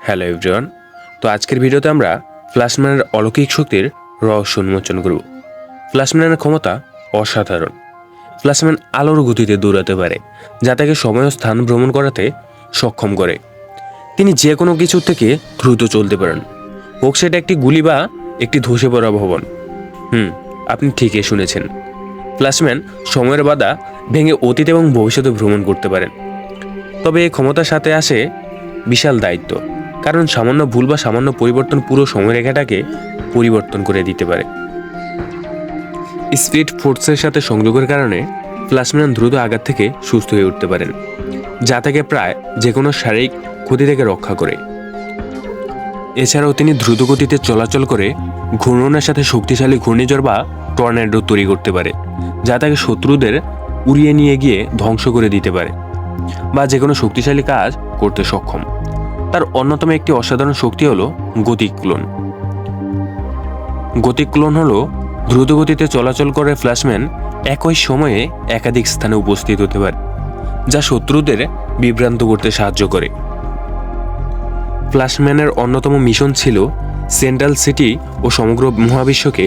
Hello everyone. তো আজকের ভিডিওতে আমরা ফ্ল্যাশম্যানের অলৌকিক শক্তির রহস্য উন্মোচন করব। ফ্ল্যাশম্যানের ক্ষমতা অসাধারণ। ফ্ল্যাশম্যান আলোর গতিতে দৌড়াতে পারে, যা তাকে সময় ও স্থান ভ্রমণ করাতে সক্ষম করে। তিনি যে কোনো কিছু থেকে দ্রুত চলতে পারেন, হোক সেটা একটি গুলি বা একটি ধসে পড়া ভবন। আপনি ঠিকই শুনেছেন। ফ্ল্যাশম্যান সময়ের বাধা ভেঙে অতীত এবং ভবিষ্যতে ভ্রমণ করতে পারেন। তবে এই ক্ষমতার সাথে আসে বিশাল দায়িত্ব, কারণ সামান্য ভুল বা সামান্য পরিবর্তন পুরো সময়রেখাটাকে পরিবর্তন করে দিতে পারে। স্পিড ফোর্সের সাথে সংযোগের কারণে ফ্ল্যাশম্যান দ্রুত আঘাত থেকে সুস্থ হয়ে উঠতে পারেন, যা তাকে প্রায় যে কোনো শারীরিক ক্ষতি থেকে রক্ষা করে। এছাড়াও তিনি দ্রুত গতিতে চলাচল করে ঘূর্ণনের সাথে শক্তিশালী ঘূর্ণিঝড় বা টর্নেডো তৈরি করতে পারে, যা তাকে শত্রুদের উড়িয়ে নিয়ে গিয়ে ধ্বংস করে দিতে পারে বা যে কোনো শক্তিশালী কাজ করতে সক্ষম। তার অন্যতম একটি অসাধারণ শক্তি হলো গতিক ক্লোন। গতিক ক্লোন হলো দ্রুত গতিতে চলাচল করে ফ্ল্যাশম্যান একই সময়ে একাধিক স্থানে উপস্থিত হতে পারে, যা শত্রুদের বিভ্রান্ত করতে সাহায্য করে। ফ্ল্যাশম্যানের অন্যতম মিশন ছিল সেন্ট্রাল সিটি ও সমগ্র মহাবিশ্বকে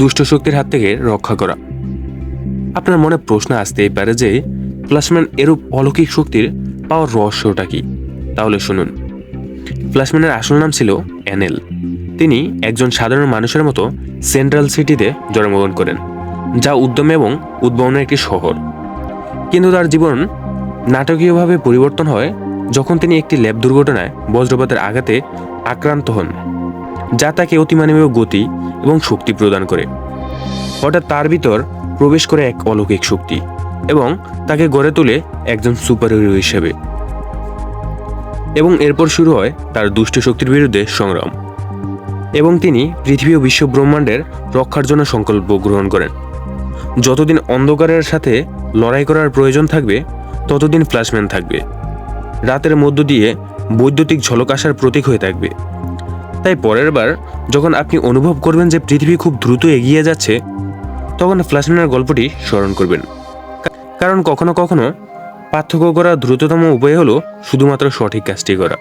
দুষ্ট শক্তির হাত থেকে রক্ষা করা। আপনার মনে প্রশ্ন আসতেই পারে যে ফ্ল্যাশম্যান এরূপ অলৌকিক শক্তির পাওয়ার রহস্যটা কি? তাহলে শুনুন। ফ্ল্যাশম্যানের আসল নাম ছিল অ্যানেল। তিনি একজন সাধারণ মানুষের মতো সেন্ট্রাল সিটিতে জন্মগ্রহণ করেন, যা উদ্যম এবং উদ্ভাবনের একটি শহর। কিন্তু তার জীবন নাটকীয়ভাবে পরিবর্তন হয় যখন তিনি একটি ল্যাব দুর্ঘটনায় বজ্রপাতের আঘাতে আক্রান্ত হন, যা তাকে অতিমানবীয় গতি এবং শক্তি প্রদান করে। হঠাৎ তার ভিতর প্রবেশ করে এক অলৌকিক শক্তি এবং তাকে গড়ে তোলে একজন সুপারহিরো হিসেবে। এবং এরপর শুরু হয় তার দুষ্ট শক্তির বিরুদ্ধে সংগ্রাম, এবং তিনি পৃথিবী ও বিশ্ব ব্রহ্মাণ্ডের রক্ষার জন্য সংকল্প গ্রহণ করেন। যতদিন অন্ধকারের সাথে লড়াই করার প্রয়োজন থাকবে, ততদিন ফ্ল্যাশম্যান থাকবে। রাতের মধ্য দিয়ে বৈদ্যুতিক ঝলক আসার প্রতীক হয়ে থাকবে। তাই পরের বার যখন আপনি অনুভব করবেন যে পৃথিবী খুব দ্রুত এগিয়ে যাচ্ছে, তখন ফ্ল্যাশম্যানের গল্পটি স্মরণ করবেন। কারণ কখনো কখনো পার্থক্য করার দ্রুততম উপায় হলো শুধুমাত্র সঠিক কাজটি করা।